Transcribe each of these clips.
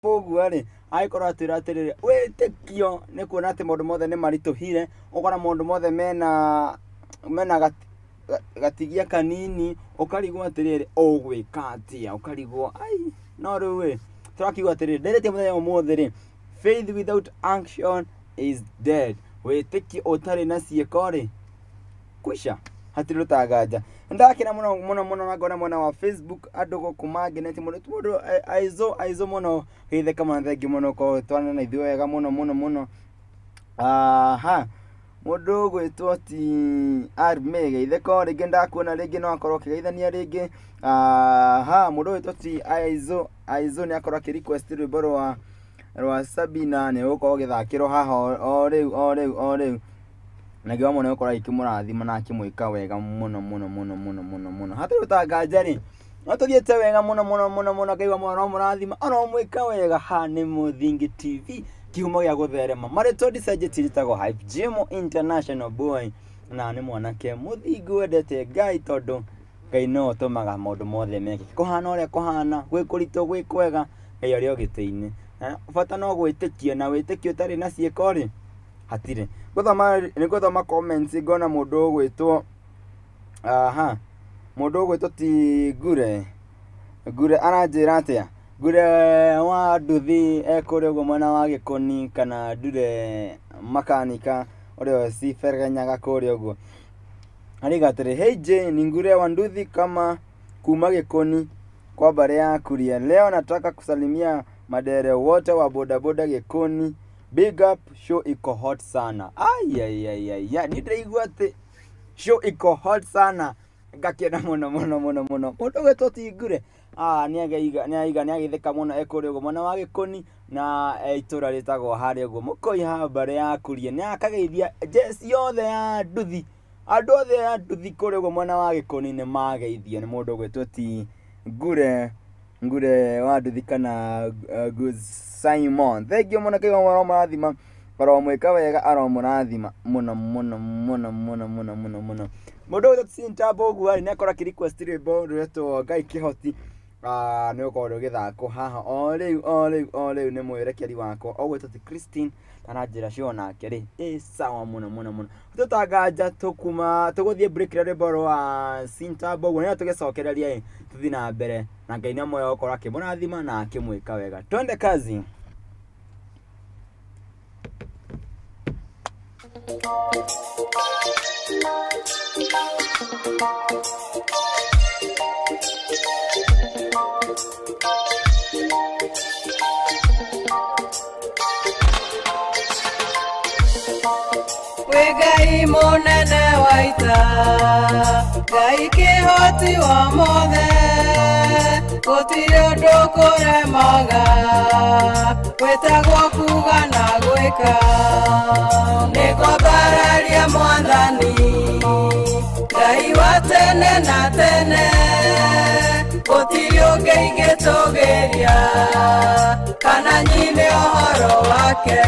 Pogu ari aikora atiratirire witikio ni kuona ati mundu mothe ni marituhire ukora mundu mothe mena gatigia kanini ukarigwo atirire ogwika atia ukarigwo ai no riu turakiuga atirire nderetie muthenya umothe ri faith without action is dead witikio utari na cieko ri kwisha hatiri tagaja ndakira muno nagona mwana wa Facebook adogo kumange neti muno aizo muno hithe kama thengi muno ko twana na ithuĩ wega muno mundu gwitwo ti armege ithe ko ringi ndakuona ringi no akorwo kigeithania ringi mundu gwitwo ti aizo ni akorwo ki request rwimbo rwa Sabina ne uko githakirwo haha o riu nagio amwe no kora ikimurathima na kimwika wega muno hata utanganja ri atothiete wega muno kaiwa mwana murathima ono mwika wega ha ni Muthingi TV kihumo gya gutherema marito disajititago Hype Gym International boy na ni mwanake muthingu wendete Ngai tondu Ngai no tumaga maundu mothe meke kuhana uria kuhana gwikurito gwikwega Ngai ari ogite-ini bata no gwitikia na witikio tari na cieko ri hatire guthoma comments ngona mundu gwitwo mundu gwitwo ti gure ananjira atia gure wa nduthi ekore ugo mwana wa Gikoni kana ndure makanika urio ciferganyaga kuri ugo arigatire heje ni ngure wa nduthi kama kuma Gikoni kwa bare ya kuria leo nataka kusalimia madere wote wa bodaboda Gikoni. Big up, show iko hot sana. Ai nitaigua ati show iko hot sana. Ngakienda muno. Mundu gwetwo ti ngure. Niagitheka muno ekuri ugo mwana wa Gikoni na itura ritagwo hari ugo mukoi ha bare ya kuria ni akageithia jesi yothe ya nduthi. Andu othe ya nduthi kuri ugo mwana wa Gikoni ni mageithia ni mundu gwetwo ti ngure wa nduthi kana Simon. Thank you muno kaiwa mwana marathima para mweka wega ara murathima muno mundu uyu tsintambo ugu ari nakora ki request rwimbo rweto Ngai Kihoti ni ukorwo githako haha o riu ni mwerekeri wako ogwetwo ti Christine kana njira cio nake ri sawa muno tutanganja tuguthie break rwimbo rwa Sintambo ugu ni tugicokereria tuthi na mbere na Ngai ni moyo okora kimurathima na akimwika wega twende kazi. Ngai munene waita Ngai Kihoti wa mothe gutire undu kuremaga wetagwo kuga na gwika nikwambararia Mwathani Ngai wa tene na tene gutire ungi ingitugiria kana nyine uhoro wake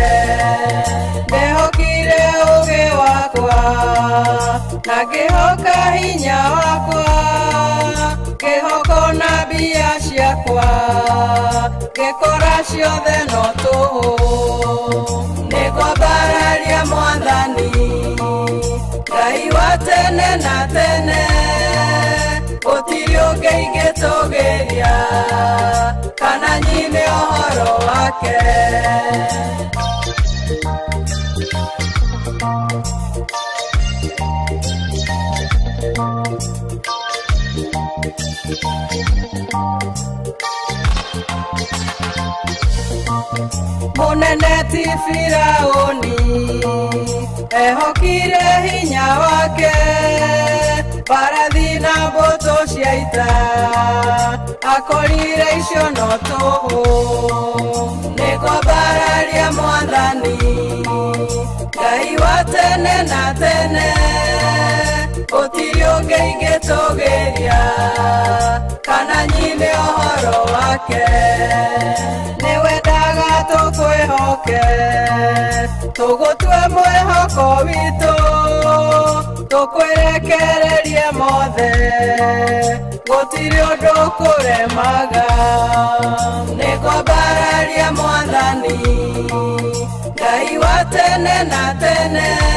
ndehokire ugi wakwa na ngihoka hinya wakwa ngihoko na mbia ciakwa ngikora ciothe no tuhu nikwambararia Mwathani Ngai wa tene na tene gutire ungi ingitugiria kana nyine uhoro wake munene ti Firauni ehokire hinya wake barathi na mboto cia ita akorire icio no tuhu nikwambararia Mwathani Ngai wa tene na tene gutire ungi ingitugiria kana nyine uhoro wake niwendaga tukwihoke tugutue mwihoko witu tukwirekererie mothe gutire undu kuremaga nikwambararia Ngai wa tene na tene.